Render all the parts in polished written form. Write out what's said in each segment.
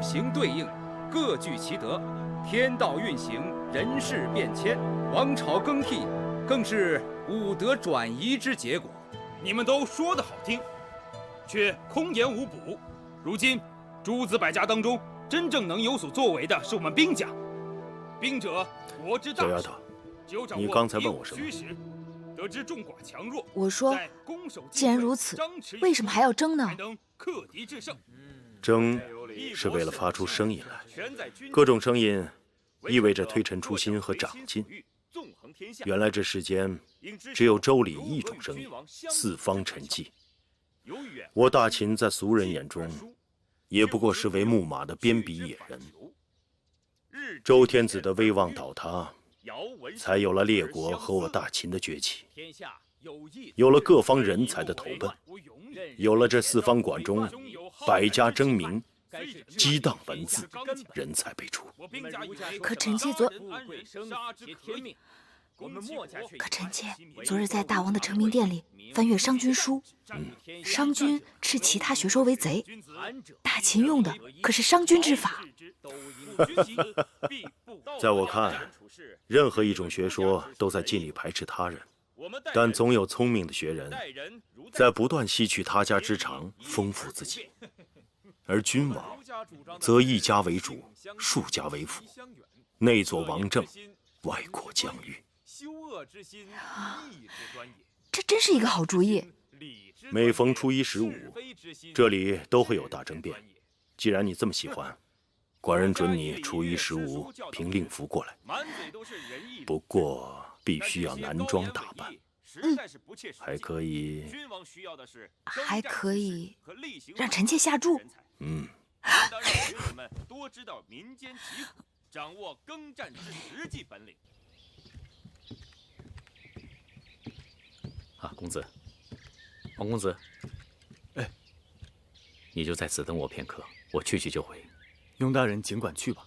行對應，各具其德。天道運行，人事變遷，王朝更替，更是五德轉移之結果。你們都說得好聽，卻空言無補。如今諸子百家當中，真正能有所作為的是我們兵家。兵者，国之大事。小丫头，你刚才問我什麼？得知眾寡強弱。我說，既然如此，為什麼還要爭呢？克敵制勝。爭是為了發出聲音來，各種聲音意味着推陳出新和長進。原來這世間只有周禮一種聲音，四方陳迹。我大秦在俗人眼中，也不過是為木馬的邊鄙野人。周天子的威望倒塌，才有了列國和我大秦的崛起，有了各方人才的投奔，有了這四方馆中百家争鸣，激荡文字，人才辈出。可臣妾昨日在大王的成名殿裡翻閱商君書，商君斥其他學說為賊，大秦用的可是商君之法。在我看，任何一種學說都在盡力排斥他人，但總有聰明的學人在不斷吸取他家之長，豐富自己。而君王則一家為主，數家為輔，內佐王政，外擴疆域。這真是一個好主意。每逢初一十五，這裡都會有大爭辯。既然你這麼喜歡，寡人准你初一十五憑令符過來。不過必須要男裝打扮。還可以讓臣妾下注。多知道民間疾苦，掌握耕戰之實際本領。啊，公子，王公子，哎，你就在此等我片刻，我去就回。雍大人尽管去吧。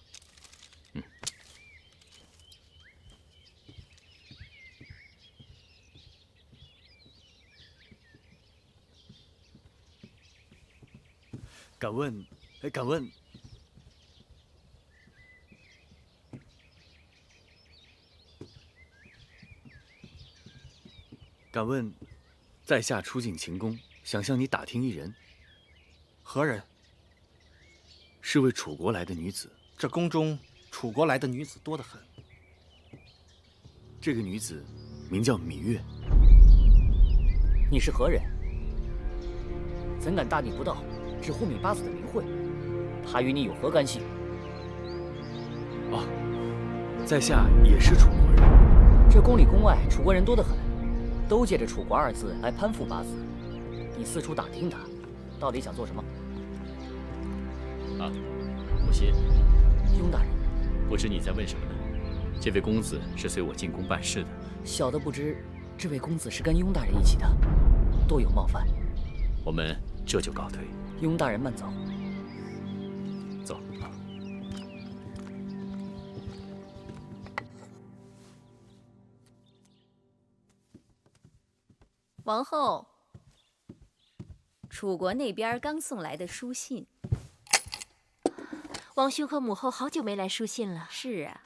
敢問，敢問，在下初進秦宮，想向你打聽一人。何人？是位楚國來的女子。這宮中楚國來的女子多得很。這個女子名叫羋月。你是何人？怎敢大逆不道，直呼羋八子的名讳？他與你有何干系？哦，在下也是楚國人。這宮裡宮外楚國人多得很，都借着楚國二字來攀附八子。你四處打聽他，到底想做什麼？啊，母親，雍大人，不知你在問什么呢？這位公子是隨我進宮辦事的。小的不知，這位公子是跟雍大人一起的，多有冒犯。我們這就告退。雍大人慢走。走。王後，楚國那邊剛送來的書信。王兄和母後好久沒來書信了。是啊。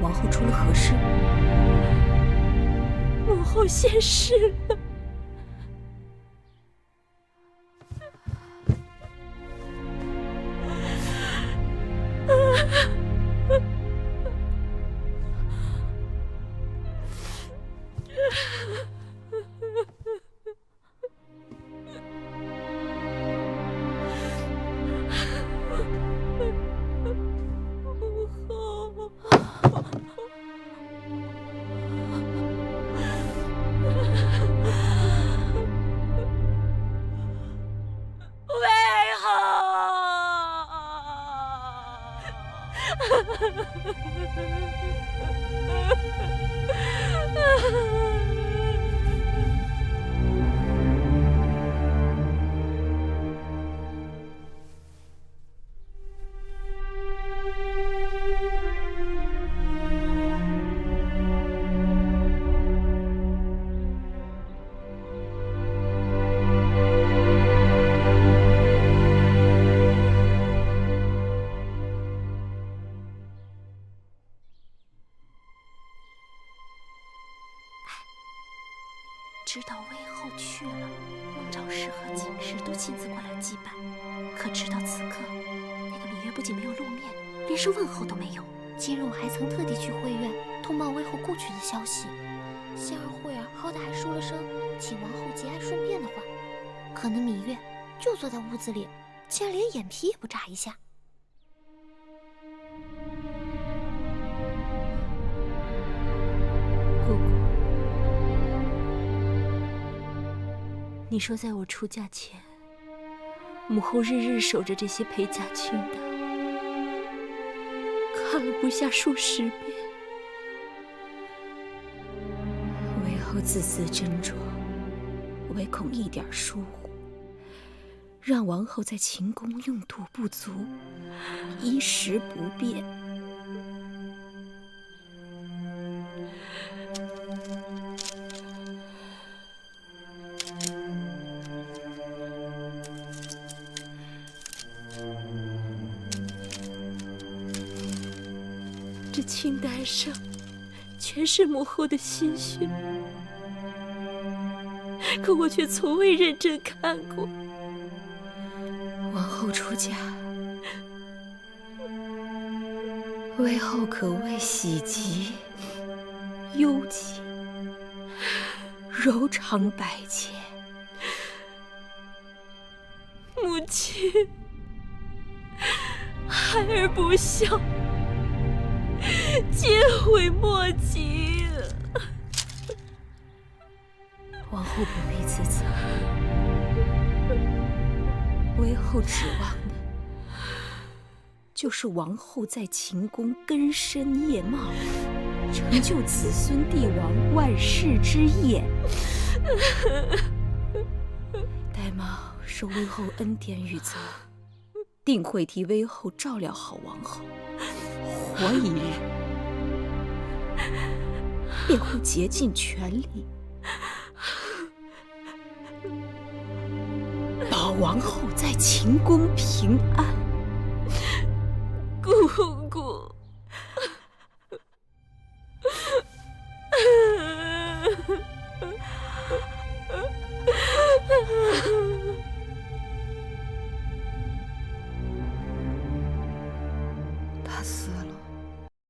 王后出了何事？母后现世了。知道魏后去了，孟昭氏和景氏都亲自过来祭拜。可直到此刻，那个芈月不仅没有露面，连声問候都沒有。今日我還曾特地去會院通報魏後故去的消息。幸而慧兒好歹還說了聲請王後節哀順變的話，可那芈月就坐在屋子裡，竟然連眼皮也不眨一下。姑姑，你說在我出嫁前，母後日日守着這些陪嫁清單，看了不下數十遍。魏後字字斟酌，唯恐一點疏忽，讓王後在秦宮用度不足，衣食不便。这清单上全是母後的心血，可我卻從未認真看過。王後出嫁，魏後可謂喜極憂戚，柔腸百結。母親，孩兒不孝，皆悔莫及。王後不必自責，魏後指望的就是王後在秦宮根深葉茂，成就子孫帝王萬世之業。玳瑁受魏後恩典與澤，定會替魏後照料好王後，活一日便會竭盡全力保王後在秦宮平安。姑姑，他死了。